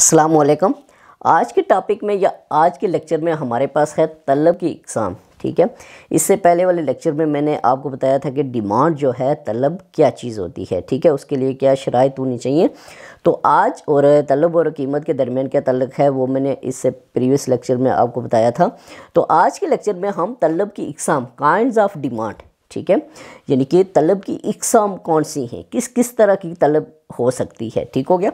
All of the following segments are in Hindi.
अस्सलाम वालेकुम। आज के टॉपिक में या आज के लेक्चर में हमारे पास है तलब की इकसाम। ठीक है, इससे पहले वाले लेक्चर में मैंने आपको बताया था कि डिमांड जो है तलब क्या चीज़ होती है। ठीक है, उसके लिए क्या शराइत होनी चाहिए। तो आज और तलब और कीमत के दरमियान क्या तल्लुक़ है वो मैंने इससे प्रीवियस लेक्चर में आपको बताया था। तो आज के लेक्चर में हम तलब की इकसाम, काइंड्स ऑफ डिमांड, ठीक है, यानी कि तलब की इकसाम कौन सी हैं, किस किस तरह की तलब हो सकती है। ठीक हो गया,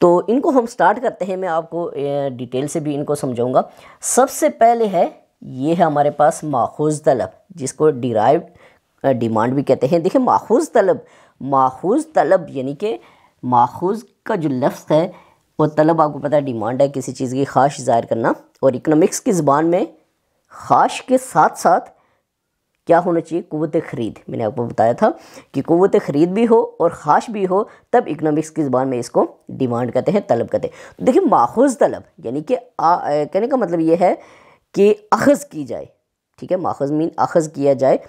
तो इनको हम स्टार्ट करते हैं। मैं आपको डिटेल से भी इनको समझाऊंगा। सबसे पहले है ये है हमारे पास माखूज़ तलब, जिसको डिराइव्ड डिमांड भी कहते हैं। देखिए माखूज़ तलब यानी कि माखूज़ का जो लफ्ज़ है वो तलब आपको पता है डिमांड है, किसी चीज़ की ख्वाहिश ज़ाहिर करना। और इकनॉमिक्स की ज़बान में ख्वाहिश के साथ साथ क्या होना चाहिए, क़ुव्वत ख़रीद। मैंने आपको बताया था कि क़ुव्वत ख़रीद भी हो और ख्वाहिश भी हो तब इकनॉमिक्स की ज़बान में इसको डिमांड कहते हैं, तलब कहते हैं। तो देखिए माखूज़ तलब यानी कि कहने का मतलब ये है कि अख़ज़ की जाए। ठीक है, माखूज़ मीन अख़ज़ किया जाए।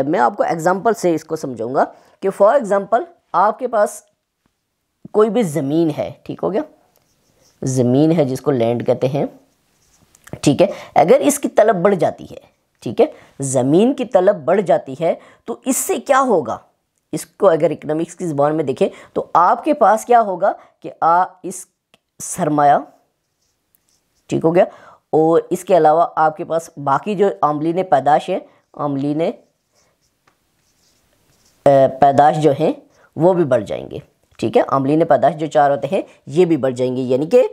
मैं आपको एग्ज़ाम्पल से इसको समझाऊँगा कि फॉर एग्ज़ाम्पल आपके पास कोई भी ज़मीन है, ठीक हो गया, ज़मीन है जिसको लैंड कहते हैं। ठीक है, अगर इसकी तलब बढ़ जाती है, ठीक है, ज़मीन की तलब बढ़ जाती है तो इससे क्या होगा, इसको अगर इकनॉमिक्स की ज़बान में देखें तो आपके पास क्या होगा कि इस सरमाया, ठीक हो गया, और इसके अलावा आपके पास बाकी जो आमलीन पैदाश है, आमलीन पैदाश जो हैं वो भी बढ़ जाएंगे। ठीक है, आमलीन पैदाश जो चार होते हैं ये भी बढ़ जाएंगे। यानी कि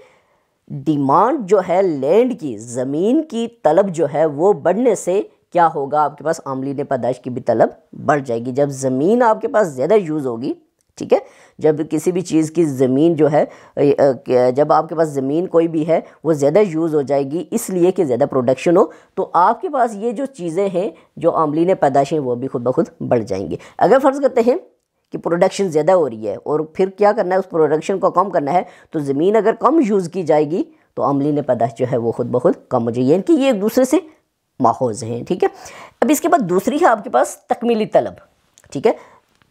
डिमांड जो है लैंड की, ज़मीन की तलब जो है वो बढ़ने से क्या होगा, आपके पास आमलीन पैदाश की भी तलब बढ़ जाएगी। जब ज़मीन आपके पास ज़्यादा यूज़ होगी, ठीक है, जब किसी भी चीज़ की ज़मीन जो है, जब आपके पास ज़मीन कोई भी है वो ज़्यादा यूज़ हो जाएगी इसलिए कि ज़्यादा प्रोडक्शन हो, तो आपके पास ये जो चीज़ें हैं जो आमलीन पैदाश हैं वो भी खुद ब खुद बढ़ जाएंगी। अगर फ़र्ज़ करते हैं कि प्रोडक्शन ज़्यादा हो रही है और फिर क्या करना है, उस प्रोडक्शन को कम करना है, तो ज़मीन अगर कम यूज़ की जाएगी तो अमलीन पैदाश जो है वो खुद ब खुद कम हो जाएगी। यानी कि ये एक दूसरे से माखूज़ हैं। ठीक है, अब इसके बाद दूसरी है आपके पास तकमीली तलब। ठीक है,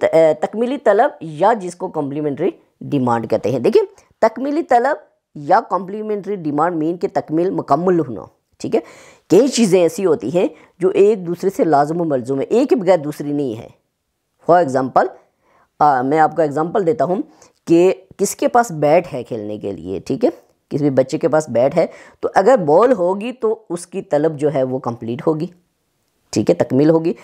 तकमीली तलब या जिसको कॉम्प्लीमेंट्री डिमांड कहते हैं। देखिए तकमीली तलब या कॉम्प्लीमेंट्री डिमांड मीन के तकमील मुकम्मल होना। ठीक है, कई चीज़ें ऐसी होती हैं जो एक दूसरे से लाज़िम व मलज़ूम है, एक के बगैर दूसरी नहीं है। फॉर एग्ज़ाम्पल मैं आपको एग्ज़ाम्पल देता हूँ कि किसके पास बैट है खेलने के लिए, ठीक है, किसी भी बच्चे के पास बैट है तो अगर बॉल होगी तो उसकी तलब जो है वो कंप्लीट होगी, ठीक है, तकमील होगी।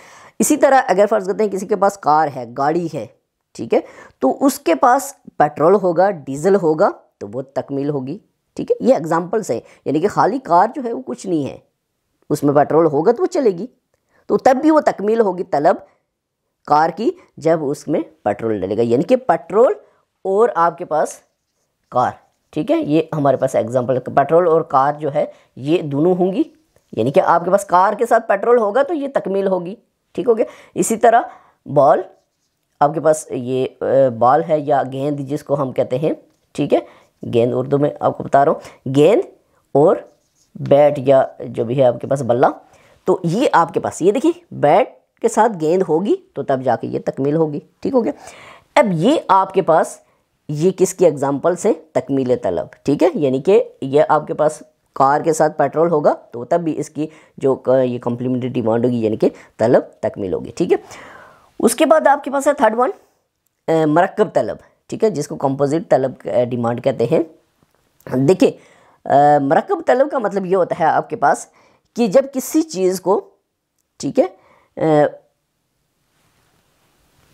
इसी तरह अगर फ़र्ज़ करते हैं किसी के पास कार है, गाड़ी है, ठीक है, तो उसके पास पेट्रोल होगा, डीज़ल होगा तो वो तकमील होगी। ठीक है, ये एग्जांपल्स हैं, यानी कि खाली कार जो है वो कुछ नहीं है, उसमें पेट्रोल होगा तो वो चलेगी, तो तब भी वो तकमील होगी तलब कार की जब उसमें पेट्रोल डलेगा। यानी कि पेट्रोल और आपके पास कार, ठीक है, ये हमारे पास एग्जांपल, पेट्रोल और कार जो है ये दोनों होंगी। यानी कि आपके पास कार के साथ पेट्रोल होगा तो ये तकमील होगी। ठीक हो गया। इसी तरह बॉल, आपके पास ये बॉल है या गेंद जिसको हम कहते हैं, ठीक है, गेंद उर्दू में आपको बता रहा हूँ, गेंद और बैट या जो भी है आपके पास बल्ला, तो ये आपके पास, ये देखिए बैट के साथ गेंद होगी तो तब जाके ये तकमील होगी। ठीक हो गया। अब ये आपके पास ये किसकी एग्जांपल्स हैं, तकमील तलब। ठीक है, यानी कि ये आपके पास कार के साथ पेट्रोल होगा तो तब भी इसकी जो ये कॉम्प्लीमेंट्री डिमांड होगी यानी कि तलब तकमील होगी। ठीक है, उसके बाद आपके पास है थर्ड वन मरकब तलब। ठीक है, जिसको कंपोजिट तलब डिमांड कहते हैं। देखिए मरकब तलब का मतलब ये होता है आपके पास कि जब किसी चीज़ को, ठीक है,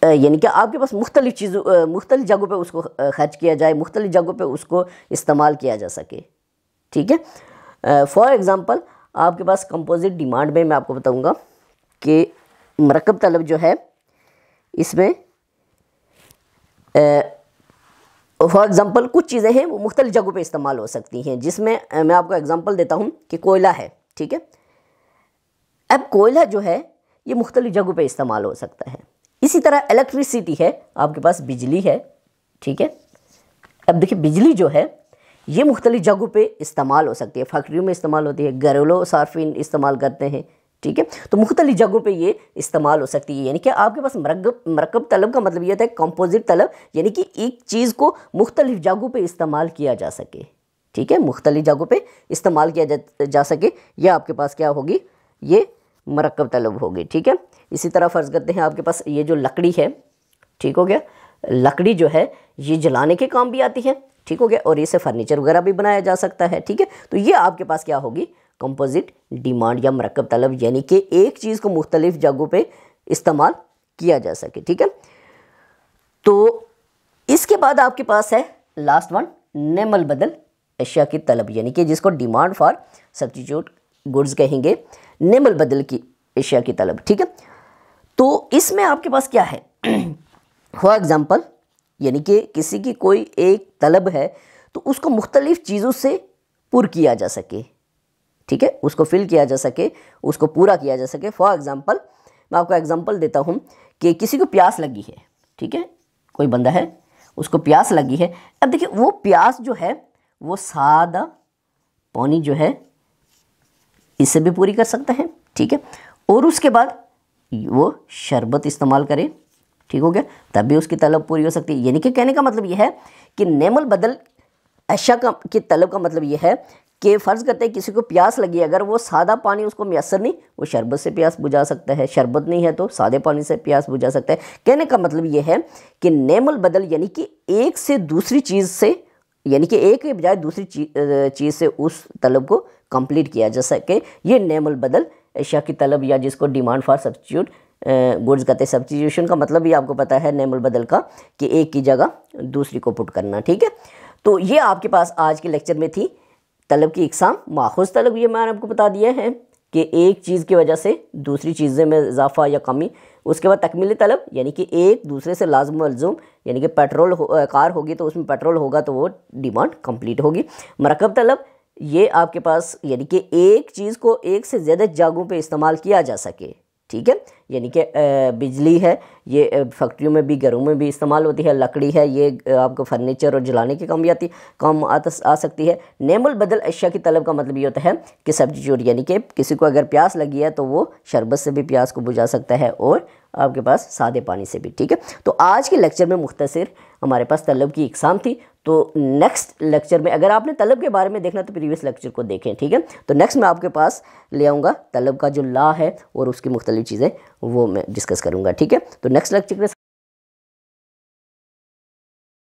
यानी कि आपके पास मुख्तलिफ़ चीज़ों, मुख्तलिफ़ जगहों पे उसको खर्च किया जाए, मुख्तलिफ़ जगहों पे उसको इस्तेमाल किया जा सके। ठीक है, फॉर एग्ज़ाम्पल आपके पास कंपोजिट डिमांड में मैं आपको बताऊंगा कि मरकब तलब जो है इसमें फॉर एग्ज़ाम्पल कुछ चीज़ें हैं वो मुख्तलिफ़ जगहों पे इस्तेमाल हो सकती हैं, जिसमें मैं आपको एग्ज़ाम्पल देता हूँ कि कोयला है। ठीक है, अब कोयला जो है ये मुख्तलिफ़ जगहों पे इस्तेमाल हो सकता है। इसी तरह इलेक्ट्रिसिटी है, आपके पास बिजली है। ठीक है, अब देखिए बिजली जो है ये मुख्तलिफ़ जगहों पे इस्तेमाल हो सकती है, फैक्ट्रियों में इस्तेमाल होती है, घरेलू सार्फिन इस्तेमाल करते हैं। ठीक है। तो मुख्तलिफ जगहों पे ये इस्तेमाल हो सकती है, यानी कि आपके पास मरकब तलब का मतलब ये होता है कंपोजिट तलब, यानी कि एक चीज़ को मुख्तलिफ जगहों पे इस्तेमाल किया जा सके, ठीक है, मुख्तलिफ जगहों पे इस्तेमाल किया जा सके, यह आपके पास क्या होगी, ये मरकब तलब होगी, ठीक है। इसी तरह फ़र्ज़ करते हैं आपके पास ये जो लकड़ी है, ठीक हो गया, लकड़ी जो है ये जलाने के काम भी आती है, ठीक हो गया, और इससे फर्नीचर वगैरह भी बनाया जा सकता है, ठीक है। तो ये आपके पास क्या होगी, कंपोजिट डिमांड या मरकब तलब, यानी कि एक चीज़ को मुख्तलिफ जगहों पे इस्तेमाल किया जा सके, ठीक है। तो इसके बाद आपके पास है लास्ट वन, नेमल बदल अशिया की तलब, यानी कि जिसको डिमांड फॉर सब्स्टिट्यूट गुड्स कहेंगे, नेमल बदल की अशिया की तलब, ठीक है। तो इसमें आपके पास क्या है, फॉर एग्जाम्पल, यानी कि किसी की कोई एक तलब है तो उसको मुख्तलिफ चीज़ों से पुर किया जा सके, ठीक है, उसको फिल किया जा सके, उसको पूरा किया जा सके। फॉर एग्जाम्पल, मैं आपको एग्जाम्पल देता हूँ कि किसी को प्यास लगी है, ठीक है, कोई बंदा है उसको प्यास लगी है। अब देखिए वो प्यास जो है वो सादा पानी जो है इससे भी पूरी कर सकता है, ठीक है, और उसके बाद वो शरबत इस्तेमाल करे, ठीक हो गया, तब भी उसकी तलब पूरी हो सकती है। यानी कि कहने का मतलब यह है कि नेमल बदल अशिया की तलब का मतलब यह है कि फ़र्ज़ करते हैं किसी को प्यास लगी, अगर वो सादा पानी उसको मैसर नहीं, वो शरबत से प्यास बुझा सकता है, शरबत नहीं है तो सादे पानी से प्यास बुझा सकता है। कहने का मतलब यह है कि नेमल बदल यानी कि एक से दूसरी चीज़ से, यानी कि एक के बजाय दूसरी चीज़ से उस तलब को कंप्लीट किया जा सके, ये नेमल बदल अशिया की तलब, या जिसको डिमांड फॉर सब्स्टिट्यूट गुड्स कहते हैं। सब्स्टिट्यूशन का मतलब भी आपको पता है नेमल बदल का, कि एक की जगह दूसरी को पुट करना, ठीक है। तो ये आपके पास आज के लेक्चर में थी तलब की इकसाम। माखूज़ तलब ये मैंने आपको बता दिया है कि एक चीज़ की वजह से दूसरी चीज़ें में इजाफा या कमी। उसके बाद तकमीली तलब, यानी कि एक दूसरे से लाज़िम मलज़ूम, यानी कि पेट्रोल कार होगी तो उसमें पेट्रोल होगा तो वो डिमांड कंप्लीट होगी। मरकब तलब, ये आपके पास यानी कि एक चीज़ को एक से ज़्यादा जगहों पे इस्तेमाल किया जा सके, ठीक है, यानी कि बिजली है ये फैक्ट्रियों में भी घरों में भी इस्तेमाल होती है, लकड़ी है ये आपको फर्नीचर और जलाने के काम आ सकती है। नेमल बदल अशिया की तलब का मतलब ये होता है कि सब्स्टिट्यूट, यानी कि किसी को अगर प्यास लगी है तो वो शरबत से भी प्यास को बुझा सकता है और आपके पास सादे पानी से भी, ठीक है। तो आज के लेक्चर में मुख्तसर हमारे पास तलब की इकसाम थी। तो नेक्स्ट लेक्चर में अगर आपने तलब के बारे में देखना तो प्रीवियस लेक्चर को देखें, ठीक है। तो नेक्स्ट मैं आपके पास ले आऊँगा तलब का जो लॉ है और उसकी मुख्तलिफ चीज़ें वो मैं डिस्कस करूँगा, ठीक है। तो नेक्स्ट लेक्चर